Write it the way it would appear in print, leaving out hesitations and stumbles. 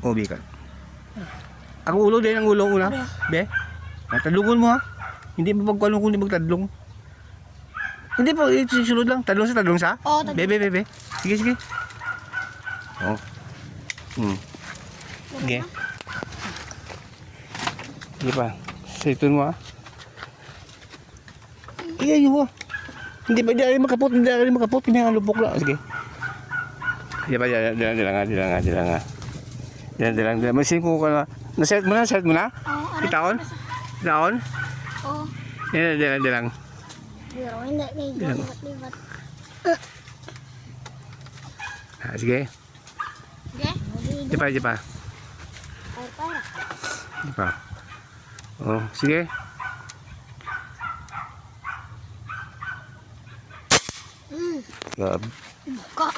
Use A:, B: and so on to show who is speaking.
A: O, bikat. Ang ulo din, ang ulo una. Be? Tadlungon mo ha. Hindi mo pagkuhan kung hindi magtadlong. Hindi po, sunod lang. Tadlong sa?
B: Oo, tadlong.
A: Be. Sige, sige. Oh. Sige. Sige pa. Situn mo ha. Iya, yun mo. Hindi pa, hindi rin makapot. Pinangalupok lang. Sige. Sige pa, dilang. Masin ko ka na. Naset mo na?
B: Oo,
A: Itaon?
B: Oo.
A: Dilang.
B: Pero hindi kayo libat.
A: Sige.
B: Okay?
A: Di pa.
B: Ay, para.
A: Di pa. Oh, sige. Gab.
B: Buka.